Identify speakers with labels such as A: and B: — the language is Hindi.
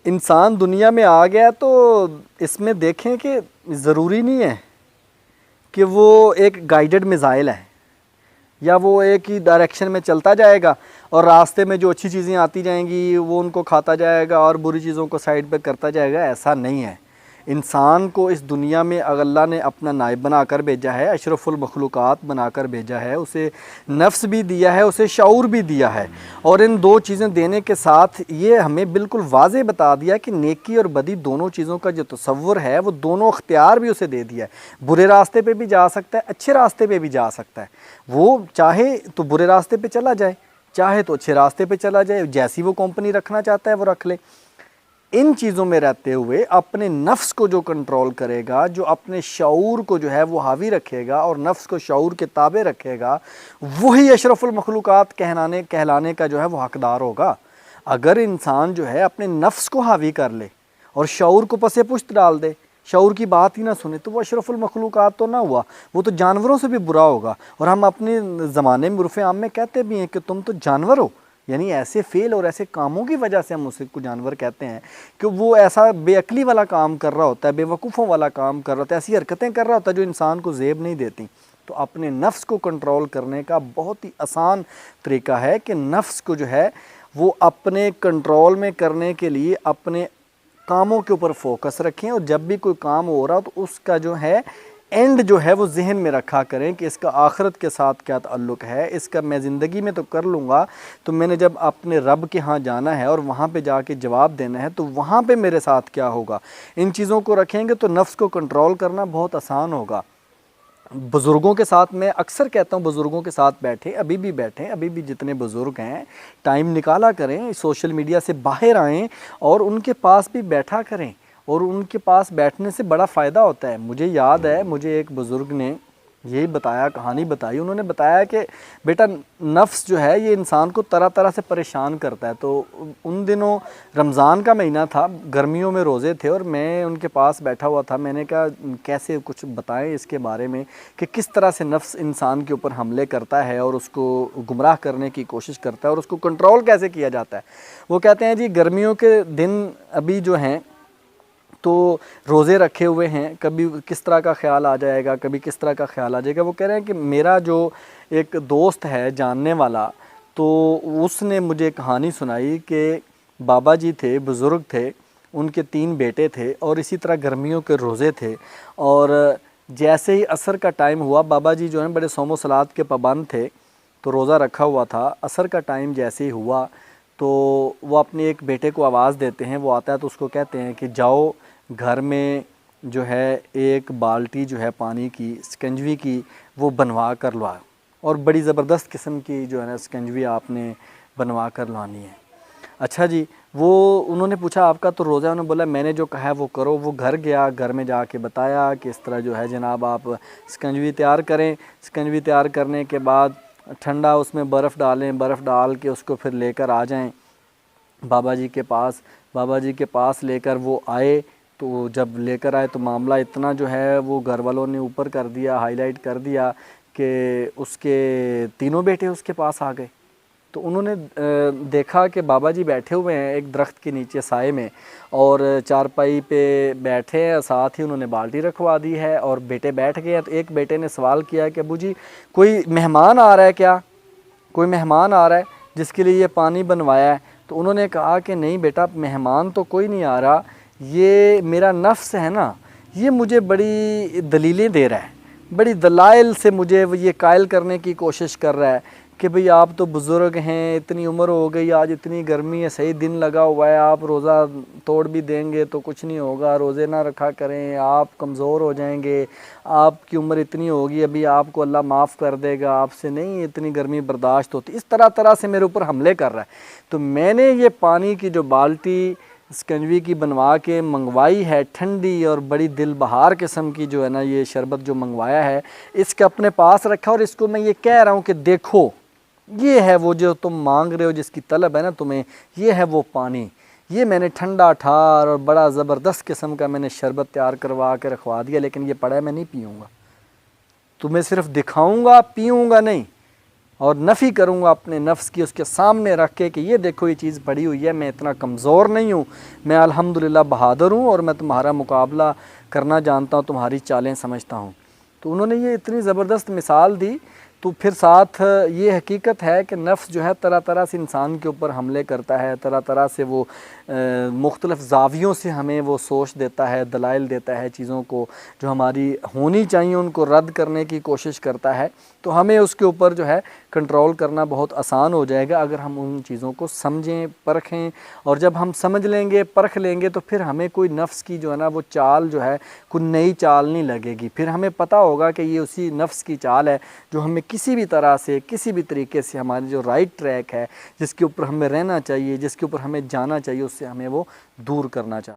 A: इंसान दुनिया में आ गया तो इसमें देखें कि ज़रूरी नहीं है कि वो एक गाइडेड मिज़ाइल है या वो एक ही डायरेक्शन में चलता जाएगा और रास्ते में जो अच्छी चीज़ें आती जाएंगी वो उनको खाता जाएगा और बुरी चीज़ों को साइड पे करता जाएगा। ऐसा नहीं है। इंसान को इस दुनिया में अल्लाह ने अपना नायब बनाकर भेजा है, अशरफुल मखलूक़ात बनाकर भेजा है, उसे नफ्स भी दिया है, उसे शऊर भी दिया है। और इन दो चीज़ें देने के साथ ये हमें बिल्कुल वाज़े बता दिया कि नेकी और बदी दोनों चीज़ों का जो तसव्वुर है वो दोनों अख्तियार भी उसे दे दिया है। बुरे रास्ते पे भी जा सकता है, अच्छे रास्ते पे भी जा सकता है। वो चाहे तो बुरे रास्ते पे चला जाए, चाहे तो अच्छे रास्ते पे चला जाए, जैसी वो कंपनी रखना चाहता है वो रख ले। इन चीज़ों में रहते हुए अपने नफ्स को जो कंट्रोल करेगा, जो अपने शऊर को जो है वो हावी रखेगा और नफ्स को शऊर के ताबे रखेगा, वही अशरफुल मखलूक़ात कहलाने का जो है वो हकदार होगा। अगर इंसान जो है अपने नफ्स को हावी कर ले और शऊर को पसे पुश्त डाल दे, शऊर की बात ही ना सुने, तो वो अशरफुल मखलूक़ात तो ना हुआ, वो तो जानवरों से भी बुरा होगा। और हम अपने ज़माने में उर्फ़ आम में कहते भी हैं कि तुम तो जानवर हो, यानी ऐसे फेल और ऐसे कामों की वजह से हम उसे को जानवर कहते हैं कि वो ऐसा बेअक्ली वाला काम कर रहा होता है, बेवकूफ़ों वाला काम कर रहा होता है, ऐसी हरकतें कर रहा होता है जो इंसान को ज़ेब नहीं देती। तो अपने नफ्स को कंट्रोल करने का बहुत ही आसान तरीका है कि नफ्स को जो है वो अपने कंट्रोल में करने के लिए अपने कामों के ऊपर फोकस रखें और जब भी कोई काम हो रहा हो तो उसका जो है एंड जो है वो जहन में रखा करें कि इसका आखिरत के साथ क्या ताल्लुक़ है। इसका मैं ज़िंदगी में तो कर लूँगा, तो मैंने जब अपने रब के यहाँ जाना है और वहाँ पे जाके जवाब देना है तो वहाँ पे मेरे साथ क्या होगा। इन चीज़ों को रखेंगे तो नफ्स को कंट्रोल करना बहुत आसान होगा। बुज़ुर्गों के साथ मैं अक्सर कहता हूँ, बुज़ुर्गों के साथ बैठें, अभी भी बैठें, अभी भी जितने बुज़ुर्ग हैं टाइम निकाला करें, सोशल मीडिया से बाहर आएँ और उनके पास भी बैठा करें और उनके पास बैठने से बड़ा फ़ायदा होता है। मुझे याद है, मुझे एक बुज़ुर्ग ने यही बताया, कहानी बताई। उन्होंने बताया कि बेटा नफ्स जो है ये इंसान को तरह तरह से परेशान करता है। तो उन दिनों रमज़ान का महीना था, गर्मियों में रोज़े थे और मैं उनके पास बैठा हुआ था। मैंने कहा कैसे कुछ बताएं इसके बारे में कि किस तरह से नफ्स इंसान के ऊपर हमले करता है और उसको गुमराह करने की कोशिश करता है और उसको कंट्रोल कैसे किया जाता है। वो कहते हैं जी गर्मियों के दिन अभी जो हैं तो रोज़े रखे हुए हैं, कभी किस तरह का ख्याल आ जाएगा, कभी किस तरह का ख्याल आ जाएगा। वो कह रहे हैं कि मेरा जो एक दोस्त है जानने वाला, तो उसने मुझे कहानी सुनाई कि बाबा जी थे, बुज़ुर्ग थे, उनके 3 बेटे थे और इसी तरह गर्मियों के रोज़े थे। और जैसे ही असर का टाइम हुआ, बाबा जी जो हैं बड़े सौम सलात के पाबंद थे, तो रोज़ा रखा हुआ था। असर का टाइम जैसे ही हुआ तो वो अपने एक बेटे को आवाज़ देते हैं, वो आता है तो उसको कहते हैं कि जाओ घर में जो है एक बाल्टी जो है पानी की, स्कंजवी की, वो बनवा कर लो और बड़ी ज़बरदस्त किस्म की जो है ना स्कंजवी आपने बनवा कर लानी है। अच्छा जी, वो उन्होंने पूछा आपका तो रोज़ा है? उन्होंने बोला मैंने जो कहा है वो करो। वो घर गया, घर में जाके बताया कि इस तरह जो है जनाब आप स्कंजवी तैयार करें। स्कंजवी तैयार करने के बाद ठंडा उसमें बर्फ़ डालें, बर्फ़ डाल के उसको फिर लेकर आ जाएं बाबा जी के पास। बाबा जी के पास लेकर वो आए, तो जब लेकर आए तो मामला इतना जो है वो घर वालों ने ऊपर कर दिया, हाईलाइट कर दिया कि उसके तीनों बेटे उसके पास आ गए। तो उन्होंने देखा कि बाबा जी बैठे हुए हैं एक दरख्त के नीचे साए में और चारपाई पे बैठे हैं, साथ ही उन्होंने बाल्टी रखवा दी है और बेटे बैठ गए हैं। तो एक बेटे ने सवाल किया कि अबू जी कोई मेहमान आ रहा है क्या, कोई मेहमान आ रहा है जिसके लिए ये पानी बनवाया है? तो उन्होंने कहा कि नहीं बेटा, मेहमान तो कोई नहीं आ रहा, ये मेरा नफ्स है ना, ये मुझे बड़ी दलीलें दे रहा है, बड़ी दलाइल से मुझे ये कायल करने की कोशिश कर रहा है कि भाई आप तो बुज़ुर्ग हैं, इतनी उम्र हो गई, आज इतनी गर्मी है, सही दिन लगा हुआ है, आप रोज़ा तोड़ भी देंगे तो कुछ नहीं होगा, रोज़े ना रखा करें, आप कमज़ोर हो जाएंगे, आपकी उम्र इतनी होगी, अभी आपको अल्लाह माफ़ कर देगा, आपसे नहीं इतनी गर्मी बर्दाश्त होती। इस तरह तरह से मेरे ऊपर हमले कर रहा है। तो मैंने ये पानी की जो बाल्टी स्कंजवी की बनवा के मंगवाई है, ठंडी और बड़ी दिल बहार किस्म की जो है ना ये शरबत जो मंगवाया है, इसके अपने पास रखा और इसको मैं ये कह रहा हूँ कि देखो ये है वो जो तुम मांग रहे हो, जिसकी तलब है ना तुम्हें, ये है वो पानी। ये मैंने ठंडा ठार और बड़ा ज़बरदस्त किस्म का मैंने शरबत तैयार करवा के रखवा दिया, लेकिन ये पड़ा है मैं नहीं पीऊँगा, तुम्हें सिर्फ दिखाऊँगा, पीऊँगा नहीं। और नफ़ी करूँगा अपने नफ्स की उसके सामने रख के कि ये देखो ये चीज़ पड़ी हुई है, मैं इतना कमज़ोर नहीं हूँ, मैं अल्हम्दुलिल्लाह बहादुर हूँ और मैं तुम्हारा मुकाबला करना जानता हूँ, तुम्हारी चालें समझता हूँ। तो उन्होंने ये इतनी ज़बरदस्त मिसाल दी। तो फिर साथ ये हकीकत है कि नफ्स जो है तरह तरह से इंसान के ऊपर हमले करता है, तरह तरह से वो मुख्तलिफ़ ज़ावियों से हमें वो सोच देता है, दलाइल देता है, चीज़ों को जो हमारी होनी चाहिए उनको रद्द करने की कोशिश करता है। तो हमें उसके ऊपर जो है कंट्रोल करना बहुत आसान हो जाएगा अगर हम उन चीज़ों को समझें, परखें। और जब हम समझ लेंगे, परख लेंगे, तो फिर हमें कोई नफ्स की जो है ना वो चाल जो है कोई नई चाल नहीं लगेगी। फिर हमें पता होगा कि ये उसी नफ्स की चाल है जो हमें किसी भी तरह से, किसी भी तरीके से हमारी जो राइट ट्रैक है, जिसके ऊपर हमें रहना चाहिए, जिसके ऊपर हमें जाना चाहिए, उससे हमें वो दूर करना चाहिए।